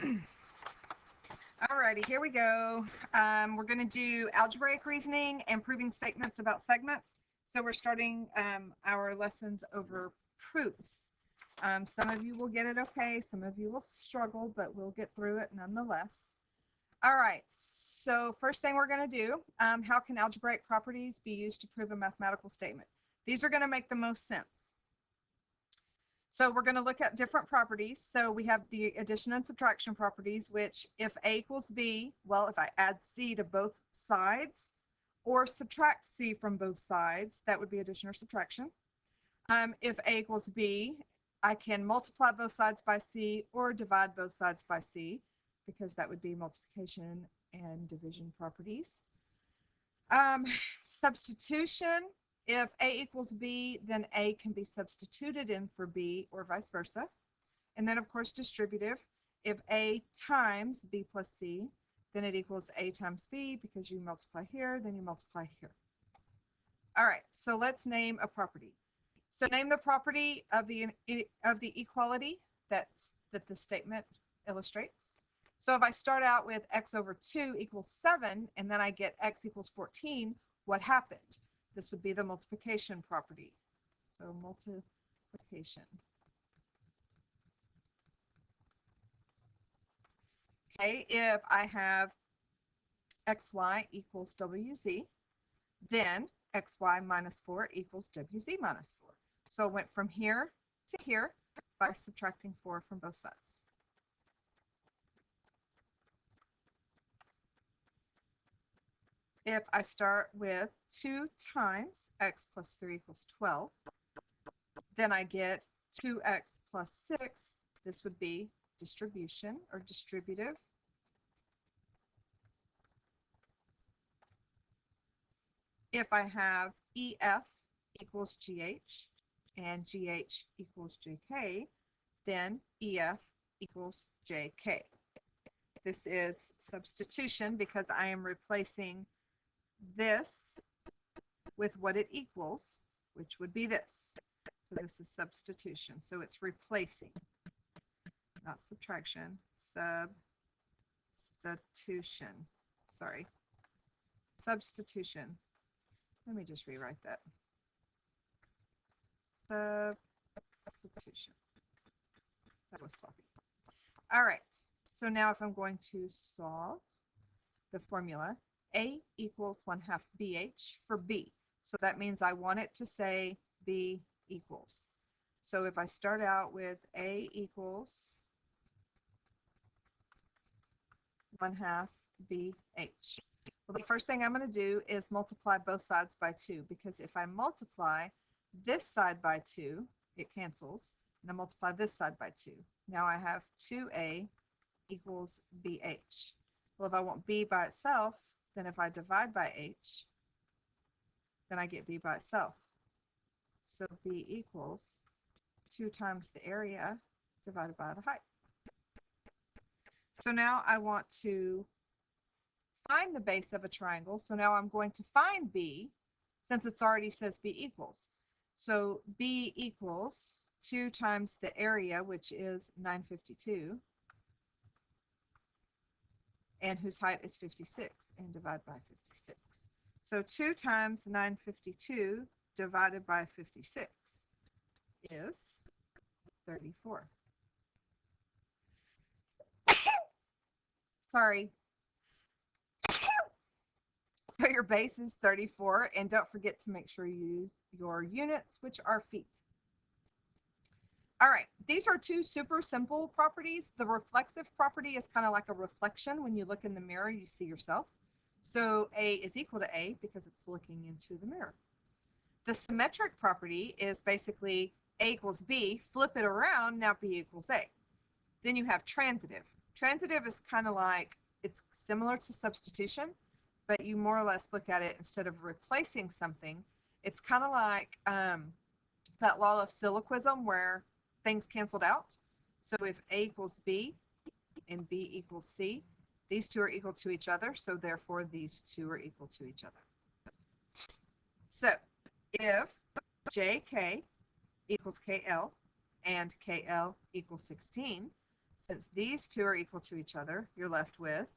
Alrighty, here we go. We're going to do algebraic reasoning and proving statements about segments. So we're starting our lessons over proofs. Some of you will get it okay, some of you will struggle, but we'll get through it nonetheless. All right, so first thing we're going to do, how can algebraic properties be used to prove a mathematical statement? These are going to make the most sense. So we're going to look at different properties. So we have the addition and subtraction properties, which if A equals B, well, if I add C to both sides or subtract C from both sides, that would be addition or subtraction. If A equals B, I can multiply both sides by C or divide both sides by C, because that would be multiplication and division properties. Substitution. If A equals B, then A can be substituted in for B or vice versa. And then, of course, distributive. If A times B plus C, then it equals A times B, because you multiply here, then you multiply here. All right, so let's name a property. So name the property of the equality that the statement illustrates. So if I start out with x over 2 equals 7, and then I get x equals 14, what happened? This would be the multiplication property. So multiplication. Okay, if I have xy equals wz, then xy minus 4 equals wz minus 4. So it went from here to here by subtracting 4 from both sides. If I start with 2 times x plus 3 equals 12, then I get 2x plus 6. This would be distribution or distributive. If I have EF equals GH and GH equals JK, then EF equals JK. This is substitution because I am replacing this with what it equals, which would be this. So this is substitution. So it's replacing, not subtraction, substitution. Sorry, substitution. Let me just rewrite that. Substitution. That was sloppy. All right, so now if I'm going to solve the formula, A equals 1/2 BH for B. So that means I want it to say B equals. So if I start out with A equals 1/2 BH. Well, the first thing I'm going to do is multiply both sides by 2, because if I multiply this side by 2, it cancels, and I multiply this side by 2. Now I have 2A equals BH. Well, if I want B by itself, then if I divide by H, then I get B by itself. So B equals 2 times the area divided by the height. So now I want to find the base of a triangle. So now I'm going to find B, since it already says B equals. So B equals 2 times the area, which is 952, and whose height is 56, and divide by 56. So 2 times 952 divided by 56 is 34. Sorry. So your base is 34, and don't forget to make sure you use your units, which are feet. All right, these are two super simple properties. The reflexive property is kind of like a reflection. When you look in the mirror, you see yourself. So A is equal to A because it's looking into the mirror. The symmetric property is basically A equals B, flip it around, now B equals A. Then you have transitive. Transitive is kind of like, it's similar to substitution, but you more or less look at it instead of replacing something. It's kind of like that law of syllogism where things canceled out. So if A equals B and B equals C, these two are equal to each other, so therefore these two are equal to each other. So if JK equals KL and KL equals 16, Since these two are equal to each other, you're left with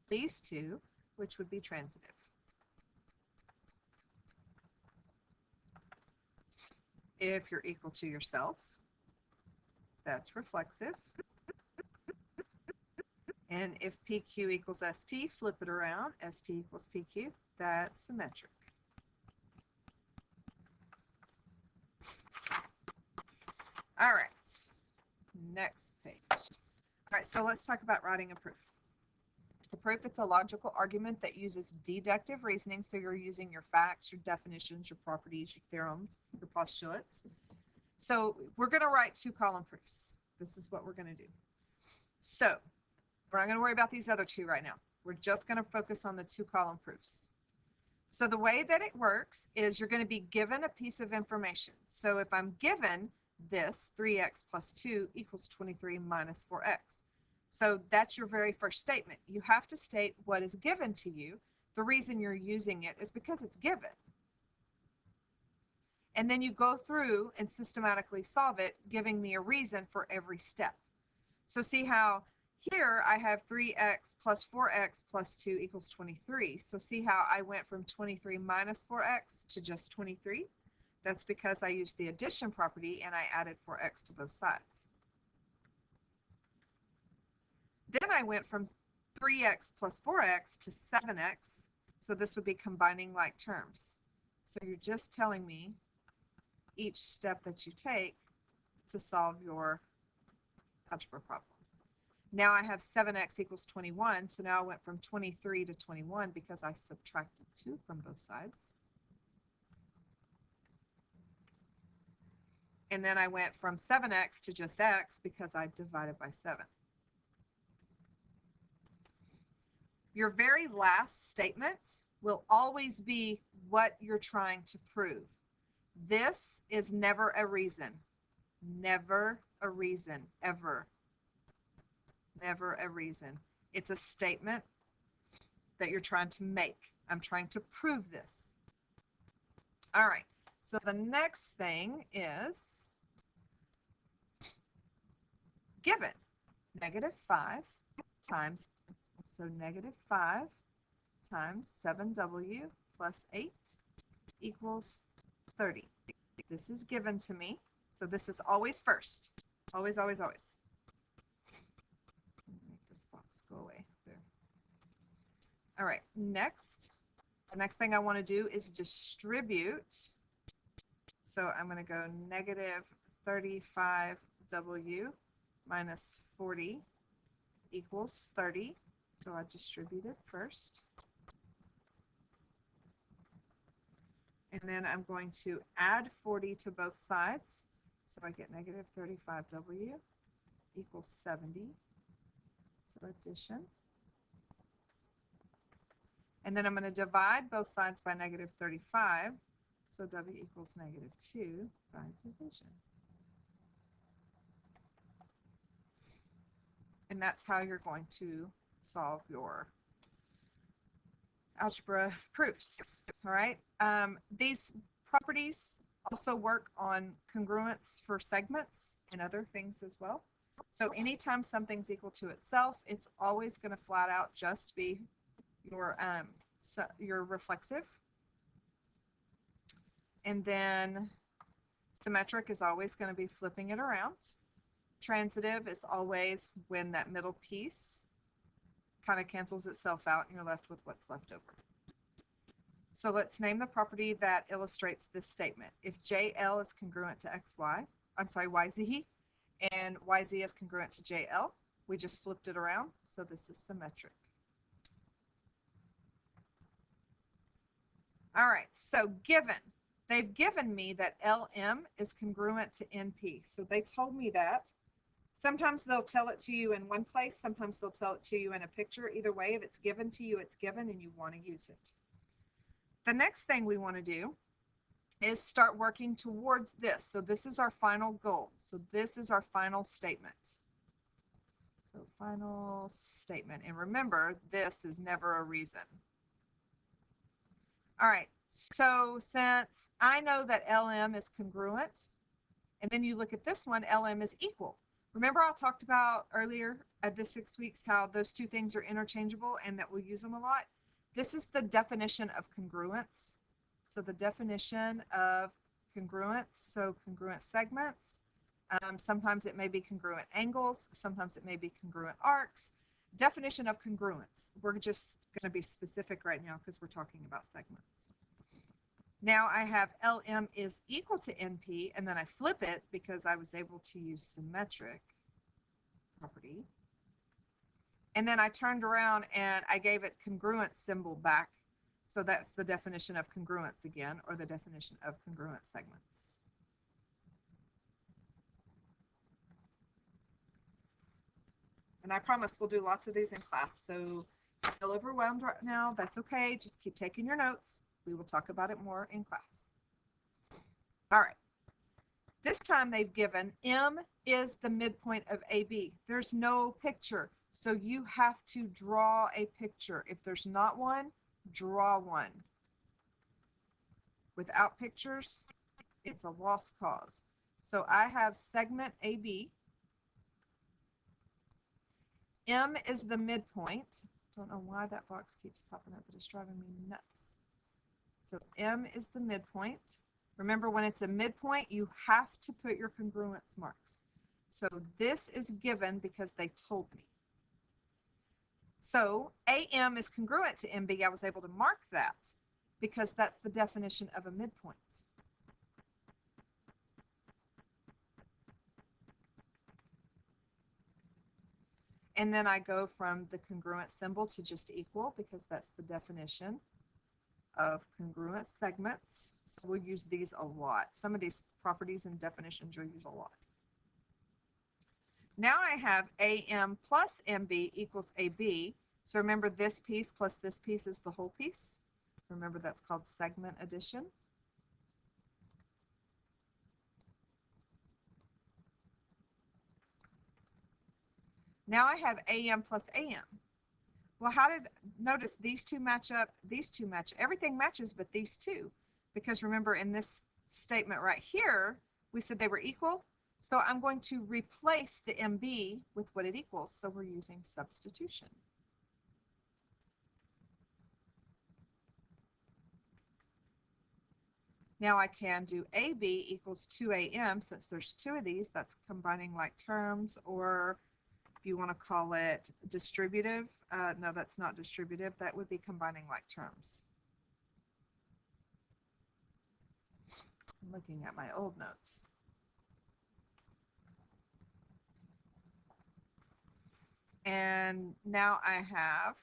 these two, which would be transitive. If you're equal to yourself, that's reflexive. And if PQ equals ST, flip it around, ST equals PQ, that's symmetric. All right, next page. All right, so let's talk about writing a proof. The proof, it's a logical argument that uses deductive reasoning, so you're using your facts, your definitions, your properties, your theorems, your postulates. So we're going to write two-column proofs. This is what we're going to do. So we're not going to worry about these other two right now. We're just going to focus on the two-column proofs. So the way that it works is you're going to be given a piece of information. So if I'm given this 3x plus 2 equals 23 minus 4x. So that's your very first statement. You have to state what is given to you. The reason you're using it is because it's given. And then you go through and systematically solve it, giving me a reason for every step. So see how here I have 3x plus 4x plus 2 equals 23. So see how I went from 23 minus 4x to just 23? That's because I used the addition property and I added 4x to both sides. Then I went from 3x plus 4x to 7x. So this would be combining like terms. So you're just telling me each step that you take to solve your algebra problem. Now I have 7x equals 21. So now I went from 23 to 21 because I subtracted 2 from both sides. And then I went from 7x to just x because I divided by 7. Your very last statement will always be what you're trying to prove. This is never a reason. Never a reason, ever. Never a reason. It's a statement that you're trying to make. I'm trying to prove this. All right. So the next thing is given. -5 times, so -5 times 7w plus 8 equals 30. This is given to me. So this is always first. Always, always, always. Make this box go away. There. All right. Next. The next thing I want to do is distribute. So I'm going to go -35w minus 40 equals 30. So I distribute it first. And then I'm going to add 40 to both sides. So I get -35w equals 70. So addition. And then I'm going to divide both sides by -35. So w equals -2 by division. And that's how you're going to solve your algebra proofs. All right. These properties also work on congruence for segments and other things as well. So anytime something's equal to itself, it's always going to flat out just be your reflexive. And then symmetric is always going to be flipping it around. Transitive is always when that middle piece kind of cancels itself out and you're left with what's left over. So let's name the property that illustrates this statement. If JL is congruent to XY, I'm sorry, YZ, and YZ is congruent to JL, we just flipped it around. So this is symmetric. All right, so given. They've given me that LM is congruent to NP. So they told me that. Sometimes they'll tell it to you in one place. Sometimes they'll tell it to you in a picture. Either way, if it's given to you, it's given and you want to use it. The next thing we want to do is start working towards this. So this is our final goal. So this is our final statement. So final statement. And remember, this is never a reason. All right. So since I know that LM is congruent, and then you look at this one, LM is equal. Remember I talked about earlier at the 6 weeks how those two things are interchangeable and that we'll use them a lot? This is the definition of congruence. So the definition of congruence, so congruent segments. Sometimes it may be congruent angles. Sometimes it may be congruent arcs. Definition of congruence. We're just going to be specific right now because we're talking about segments. Now I have LM is equal to NP, and then I flip it because I was able to use symmetric property. And then I turned around and I gave it congruent symbol back. So that's the definition of congruence again, or the definition of congruent segments. And I promise we'll do lots of these in class. So if you feel overwhelmed right now, that's okay. Just keep taking your notes. We will talk about it more in class. All right. This time they've given M is the midpoint of AB. There's no picture, so you have to draw a picture. If there's not one, draw one. Without pictures, it's a lost cause. So I have segment AB. M is the midpoint. Don't know why that box keeps popping up, but it's driving me nuts. So M is the midpoint. Remember, when it's a midpoint, you have to put your congruence marks. So this is given because they told me. So AM is congruent to MB. I was able to mark that because that's the definition of a midpoint. And then I go from the congruent symbol to just equal because that's the definition of congruent segments. So we'll use these a lot. Some of these properties and definitions you'll use a lot. Now I have AM plus MB equals AB. So remember, this piece plus this piece is the whole piece. Remember, that's called segment addition. Now I have AM plus AM. Well, notice these two match up, these two match, everything matches but these two. Because remember, in this statement right here, we said they were equal. So I'm going to replace the MB with what it equals. So we're using substitution. Now I can do AB equals 2AM. Since there's two of these, that's combining like terms, or if you want to call it distributive. No, that's not distributive. That would be combining like terms. I'm looking at my old notes. And now I have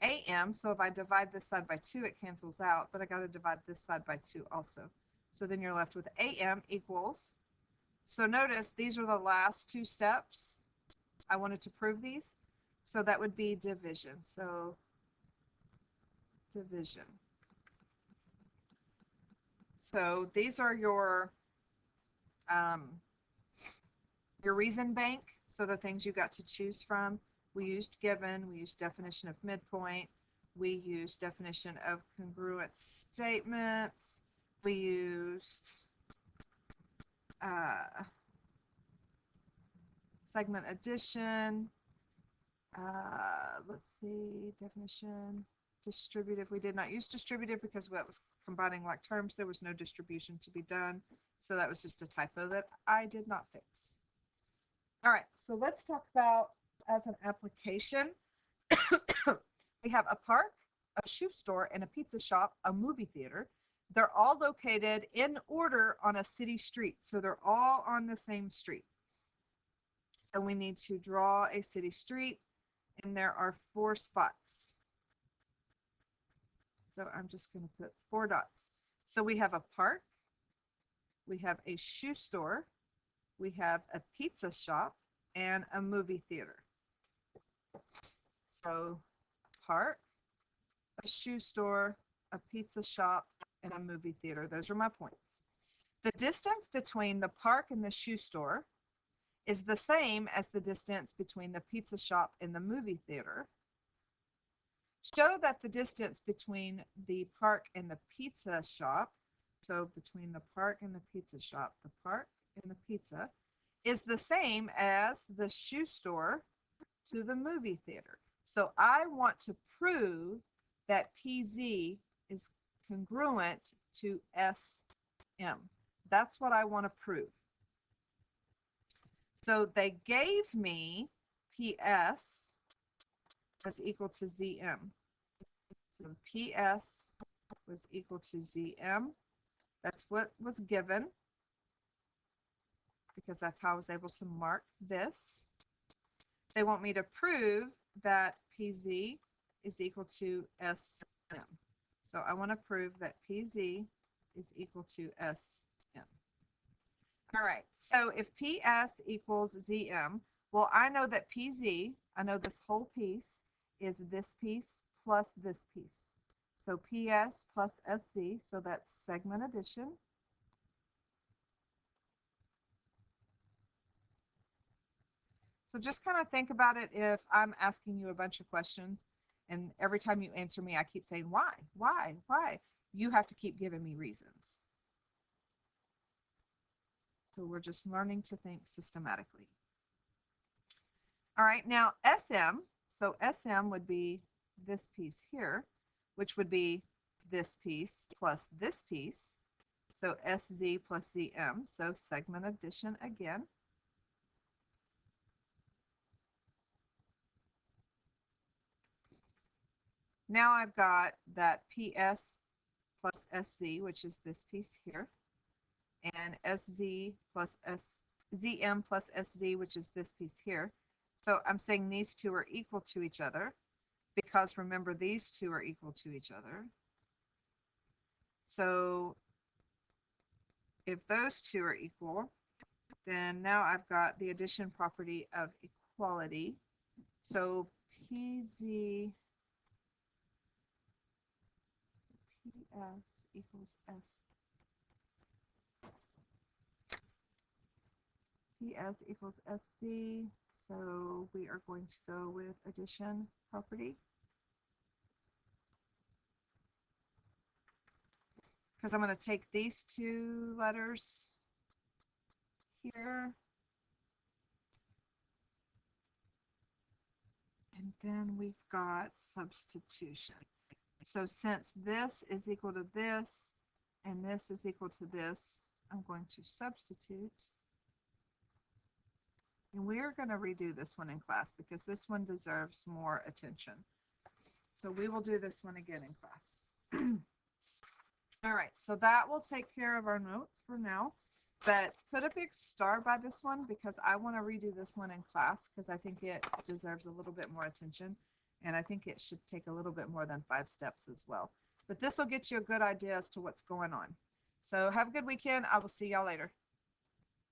AM, so if I divide this side by 2, it cancels out, but I got to divide this side by 2 also. So then you're left with AM equals. So notice these are the last two steps. I wanted to prove these. So that would be division. So division. So these are your reason bank. So the things you got to choose from. We used given, we used definition of midpoint, we used definition of congruent statements, we used segment addition, let's see, definition, distributive. We did not use distributive because that was combining like terms. There was no distribution to be done. So that was just a typo that I did not fix. All right, so let's talk about as an application. We have a park, a shoe store, and a pizza shop, a movie theater. They're all located in order on a city street. So they're all on the same street. So we need to draw a city street, and there are 4 spots. So I'm just going to put 4 dots. So we have a park, we have a shoe store, we have a pizza shop, and a movie theater. So park, a shoe store, a pizza shop, and a movie theater. Those are my points. The distance between the park and the shoe store is the same as the distance between the pizza shop and the movie theater. Show that the distance between the park and the pizza shop, so between the park and the pizza shop, the park and the pizza, is the same as the shoe store to the movie theater. So I want to prove that PZ is congruent to SM. That's what I want to prove. So they gave me PS was equal to ZM. So PS was equal to ZM. That's what was given, because that's how I was able to mark this. They want me to prove that PZ is equal to SM. So I want to prove that PZ is equal to SM. All right, so if PS equals ZM, well, I know that PZ, I know this whole piece is this piece plus this piece. So PS plus SZ, so that's segment addition. So just kind of think about it if I'm asking you a bunch of questions and every time you answer me, I keep saying, why? You have to keep giving me reasons. So we're just learning to think systematically. All right, now SM, so SM would be this piece here, which would be this piece plus this piece. So SZ plus ZM, so segment addition again. Now I've got that PS plus SZ, which is this piece here, and SZ plus ZM plus SZ, which is this piece here. So I'm saying these two are equal to each other, because remember, these two are equal to each other. So if those two are equal, then now I've got the addition property of equality. So PZ PS equals PS equals SC. So we are going to go with addition property, because I'm going to take these two letters here, and then we've got substitution. So since this is equal to this and this is equal to this, I'm going to substitute. And we're going to redo this one in class because this one deserves more attention. So we will do this one again in class. All right, so that will take care of our notes for now. But put a big star by this one because I want to redo this one in class because I think it deserves a little bit more attention. And I think it should take a little bit more than 5 steps as well. But this will get you a good idea as to what's going on. So have a good weekend. I will see y'all later.